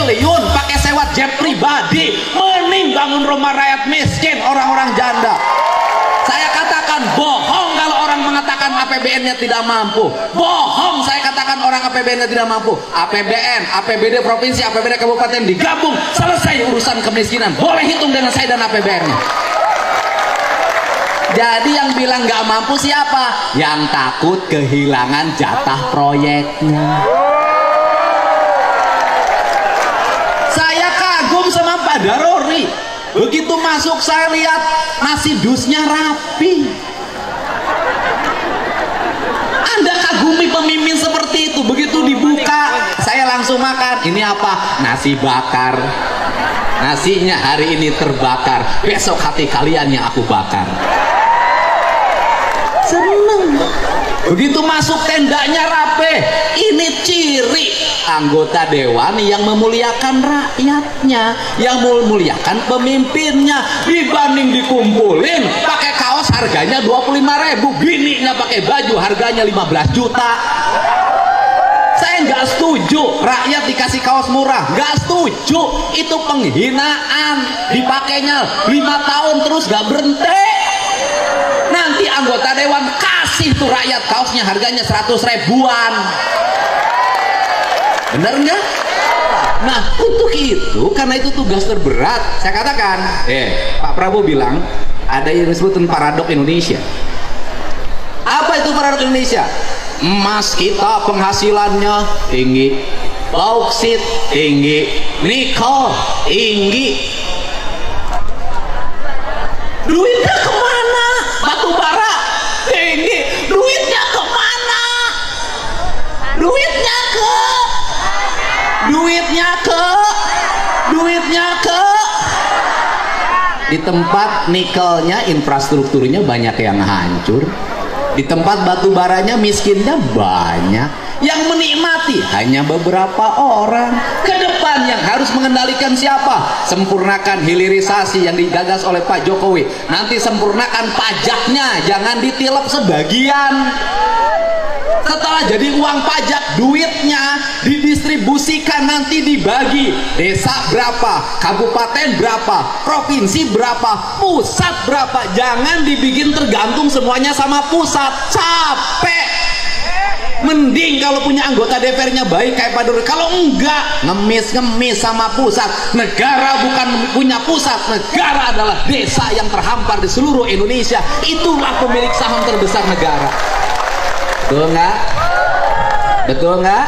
triliun pakai sewa jet pribadi, mending bangun rumah rakyat miskin, orang-orang janda. Saya katakan bohong kalau orang mengatakan APBN-nya tidak mampu. Bohong saya katakan orang APBN-nya tidak mampu. APBN, APBD provinsi, APBD kabupaten digabung, selesai urusan kemiskinan. Boleh hitung dengan saya dan APBN-nya. Jadi yang bilang nggak mampu siapa? Yang takut kehilangan jatah proyeknya. Saya kagum sama Pak Darori. Begitu masuk saya lihat nasi dusnya rapi. Anda kagumi pemimpin seperti itu. Begitu dibuka saya langsung makan. Ini apa? Nasi bakar. Nasinya hari ini terbakar, besok hati kalian yang aku bakar. Seneng. Begitu masuk tendanya rapi. Ini ciri anggota dewan yang memuliakan rakyatnya, yang memuliakan pemimpinnya. Dibanding dikumpulin pakai kaos harganya 25.000, bininya pakai baju harganya 15 juta. Saya nggak setuju rakyat dikasih kaos murah, nggak setuju. Itu penghinaan. Dipakainya 5 tahun terus nggak berhenti. Nanti anggota dewan kasih tuh rakyat kaosnya harganya 100 ribuan. Bener nggak? Nah untuk itu, karena itu tugas terberat, saya katakan, Pak Prabowo bilang ada yang disebut paradok Indonesia. Apa itu paradok Indonesia? Emas kita penghasilannya tinggi, bauksit tinggi, nikel tinggi. Duitnya kemana? Batu bara tinggi. Duitnya kemana? Duitnya ke di tempat nikelnya, infrastrukturnya banyak yang hancur. Di tempat batu baranya miskinnya banyak. Yang menikmati hanya beberapa orang. Ke depan yang harus mengendalikan siapa? Sempurnakan hilirisasi yang digagas oleh Pak Jokowi. Nanti sempurnakan pajaknya, jangan ditilep sebagian. Setelah jadi uang pajak, duitnya didistribusikan, nanti dibagi. Desa berapa, kabupaten berapa, provinsi berapa, pusat berapa. Jangan dibikin tergantung semuanya sama pusat. Capek. Mending kalau punya anggota DPR-nya baik kayak Pak Darori. Kalau enggak, ngemis sama pusat. Negara bukan punya pusat, negara adalah desa yang terhampar di seluruh Indonesia. Itulah pemilik saham terbesar negara. Betul nggak? Betul nggak?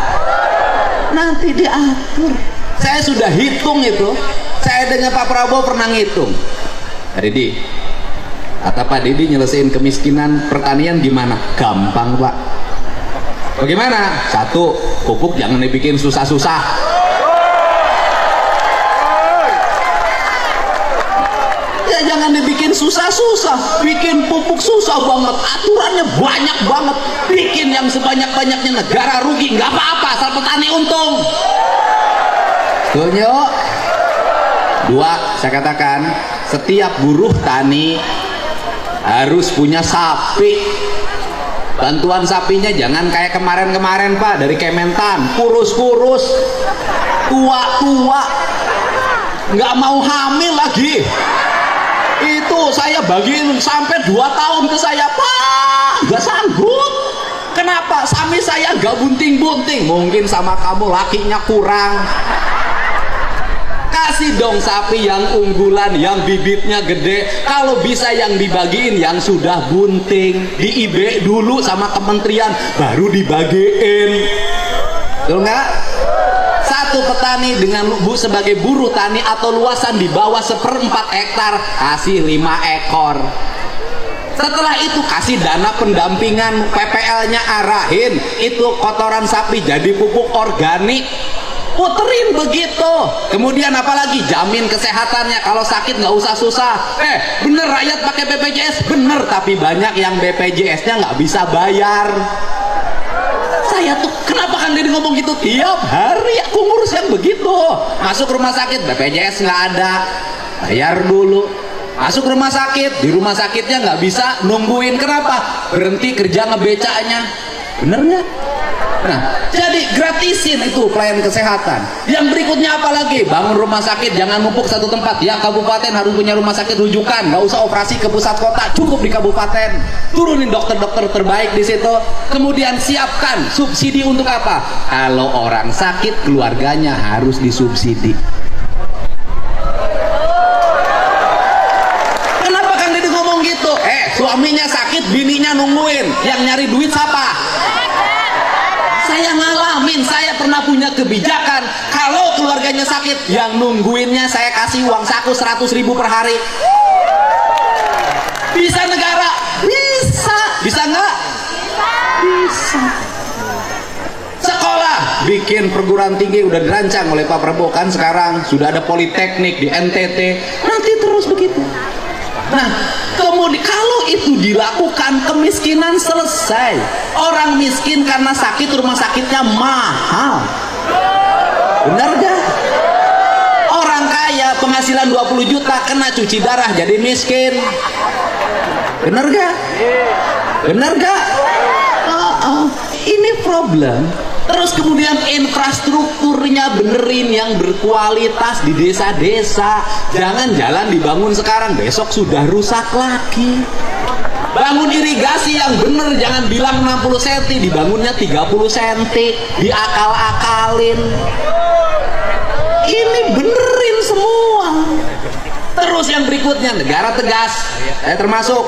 Nanti diatur. Saya sudah hitung itu. Saya dengan Pak Prabowo pernah ngitung. Pak Didi, kata Pak Didi nyelesain kemiskinan pertanian gimana? Gampang Pak. Bagaimana? Satu, pupuk jangan dibikin susah-susah. Ya jangan dibikin susah-susah. Bikin pupuk susah banget, aturannya banyak banget. Bikin yang sebanyak-banyaknya, negara rugi, nggak apa-apa, asal petani untung. Betul. Dua, saya katakan setiap buruh tani harus punya sapi. Bantuan sapinya jangan kayak kemarin-kemarin Pak, dari Kementan, kurus-kurus, tua-tua, nggak mau hamil lagi. Itu saya bagiin sampai 2 tahun ke saya, Pak, nggak sanggup. Kenapa? Sapi saya nggak bunting-bunting. Mungkin sama kamu lakinya kurang. Kasih dong sapi yang unggulan, yang bibitnya gede. Kalau bisa yang dibagiin yang sudah bunting, di IB dulu sama kementerian, baru dibagiin. Betul nggak? Satu petani dengan sebagai buruh tani atau luasan di bawah 1/4 hektar, kasih 5 ekor. Setelah itu kasih dana pendampingan, PPL-nya arahin, itu kotoran sapi jadi pupuk organik. Puterin begitu. Kemudian apalagi jamin kesehatannya, kalau sakit nggak usah susah. Bener rakyat pakai BPJS, bener, tapi banyak yang BPJS-nya nggak bisa bayar. Saya tuh kenapa kan dia ngomong gitu tiap hari? Aku ngurus yang begitu. Masuk rumah sakit BPJS nggak ada, bayar dulu. Masuk rumah sakit, di rumah sakitnya nggak bisa nungguin. Kenapa? Berhenti kerja ngebecanya. Bener nggak? Nah, jadi gratisin itu pelayanan kesehatan. Yang berikutnya apa lagi? Bangun rumah sakit, jangan numpuk satu tempat. Ya, kabupaten harus punya rumah sakit rujukan, nggak usah operasi ke pusat kota, cukup di kabupaten. Turunin dokter-dokter terbaik di situ. Kemudian siapkan subsidi untuk apa? Kalau orang sakit, keluarganya harus disubsidi. Kenapa Kang Didi ngomong gitu? Suaminya sakit, bininya nungguin. Yang nyari duit siapa? Saya ngalamin, saya pernah punya kebijakan kalau keluarganya sakit, yang nungguinnya saya kasih uang saku 100.000 per hari. Bisa negara? Bisa. Bisa nggak? Bisa. Sekolah, bikin perguruan tinggi udah dirancang oleh Pak Prabowo kan, sekarang sudah ada politeknik di NTT, nanti terus begitu. Nah, kemudian kalau itu dilakukan, kemiskinan selesai. Orang miskin karena sakit, rumah sakitnya mahal. Benar gak? Orang kaya penghasilan 20 juta kena cuci darah jadi miskin. Benar gak? Benar gak? Ini problem. Terus kemudian infrastrukturnya benerin yang berkualitas di desa-desa. Jangan jalan dibangun sekarang, besok sudah rusak lagi. Bangun irigasi yang bener, jangan bilang 60 cm, dibangunnya 30 cm, diakal-akalin. Ini benerin semua. Terus yang berikutnya, negara tegas, termasuk